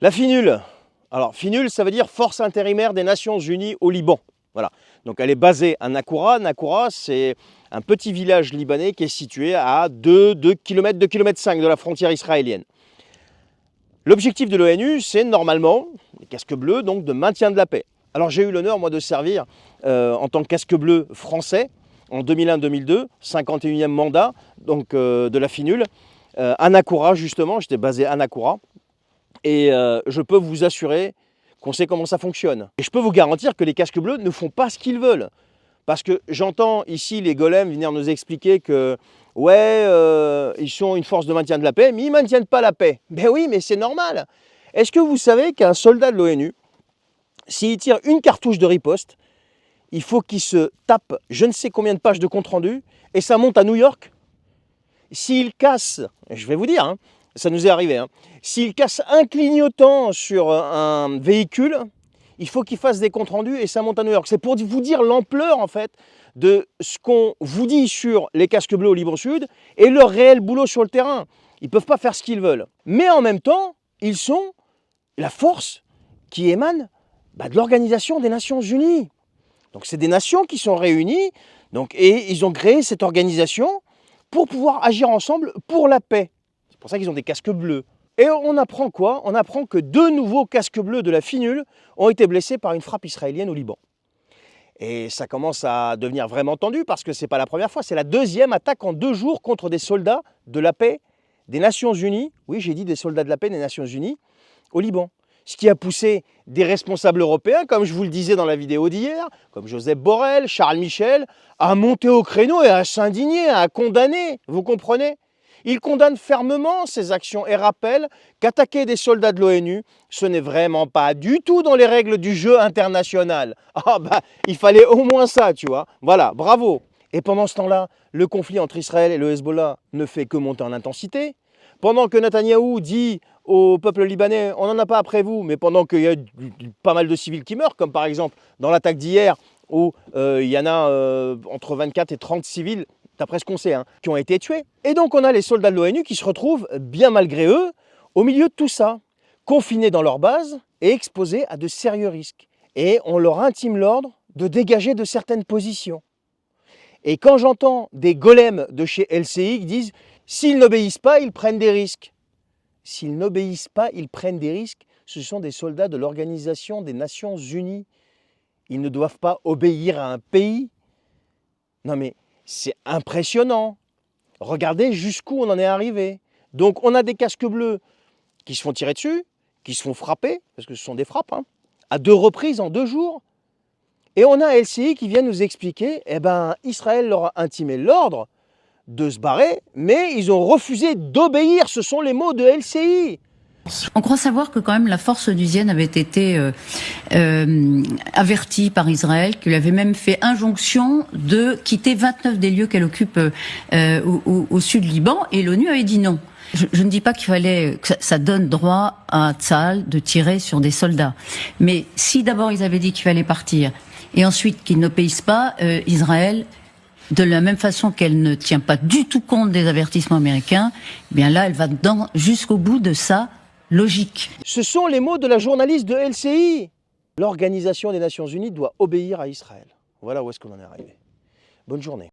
La FINUL. Alors, FINUL, ça veut dire Force intérimaire des Nations Unies au Liban. Voilà. Donc, elle est basée à Nakoura. Nakoura, c'est un petit village libanais qui est situé à 2 km, 2,5 km de la frontière israélienne. L'objectif de l'ONU, c'est normalement, les casques bleus, donc de maintien de la paix. Alors, j'ai eu l'honneur, moi, de servir en tant que casque bleu français en 2001-2002, 51e mandat donc, de la FINUL, à Nakoura, justement. J'étais basé à Nakoura. Et je peux vous assurer qu'on sait comment ça fonctionne. Et je peux vous garantir que les casques bleus ne font pas ce qu'ils veulent. Parce que j'entends ici les golems venir nous expliquer que ouais, ils sont une force de maintien de la paix, mais ils ne maintiennent pas la paix. Ben oui, mais c'est normal. Est-ce que vous savez qu'un soldat de l'ONU, s'il tire une cartouche de riposte, il faut qu'il se tape je ne sais combien de pages de compte-rendu, et ça monte à New York? S'il casse, je vais vous dire, hein, ça nous est arrivé, hein, s'il casse un clignotant sur un véhicule, il faut qu'il fasse des comptes rendus et ça monte à New York. C'est pour vous dire l'ampleur en fait de ce qu'on vous dit sur les casques bleus au Liban Sud et leur réel boulot sur le terrain. Ils ne peuvent pas faire ce qu'ils veulent. Mais en même temps, ils sont la force qui émane de l'Organisation des Nations Unies. Donc c'est des nations qui sont réunies et ils ont créé cette organisation pour pouvoir agir ensemble pour la paix. C'est pour ça qu'ils ont des casques bleus. Et on apprend quoi? On apprend que 2 nouveaux casques bleus de la FINUL ont été blessés par une frappe israélienne au Liban. Et ça commence à devenir vraiment tendu parce que ce n'est pas la première fois, c'est la 2e attaque en 2 jours contre des soldats de la paix des Nations Unies. Oui, j'ai dit des soldats de la paix des Nations Unies au Liban. Ce qui a poussé des responsables européens, comme je vous le disais dans la vidéo d'hier, comme Joseph Borrell, Charles Michel, à monter au créneau et à s'indigner, à condamner, vous comprenez? Ils condamnent fermement ces actions et rappellent qu'attaquer des soldats de l'ONU, ce n'est vraiment pas du tout dans les règles du jeu international. Ah il fallait au moins ça, tu vois. Voilà, bravo. Et pendant ce temps-là, le conflit entre Israël et le Hezbollah ne fait que monter en intensité. Pendant que Netanyahou dit au peuple libanais, on n'en a pas après vous, mais pendant qu'il y a pas mal de civils qui meurent, comme par exemple dans l'attaque d'hier, où il y en a entre 24 et 30 civils, d'après ce qu'on sait, hein, qui ont été tués. Et donc on a les soldats de l'ONU qui se retrouvent, bien malgré eux, au milieu de tout ça, confinés dans leur base et exposés à de sérieux risques. Et on leur intime l'ordre de dégager de certaines positions. Et quand j'entends des golems de chez LCI qui disent « s'ils n'obéissent pas, ils prennent des risques ». S'ils n'obéissent pas, ils prennent des risques. Ce sont des soldats de l'Organisation des Nations Unies. Ils ne doivent pas obéir à un pays. Non mais c'est impressionnant. Regardez jusqu'où on en est arrivé. Donc on a des casques bleus qui se font tirer dessus, qui se font frapper, parce que ce sont des frappes, hein, à 2 reprises en 2 jours. Et on a LCI qui vient nous expliquer, Israël leur a intimé l'ordre de se barrer, mais ils ont refusé d'obéir. Ce sont les mots de LCI. On croit savoir que quand même la force onusienne avait été avertie par Israël, qu'il avait même fait injonction de quitter 29 des lieux qu'elle occupe au sud Liban, et l'ONU avait dit non. Je ne dis pas qu'il fallait que ça donne droit à Tsahal de tirer sur des soldats, mais si d'abord ils avaient dit qu'il fallait partir, et ensuite qu'ils n'obéissent pas, Israël, de la même façon qu'elle ne tient pas du tout compte des avertissements américains, eh bien là elle va jusqu'au bout de ça. Logique. Ce sont les mots de la journaliste de LCI. L'Organisation des Nations Unies doit obéir à Israël. Voilà où est-ce qu'on en est arrivé. Bonne journée.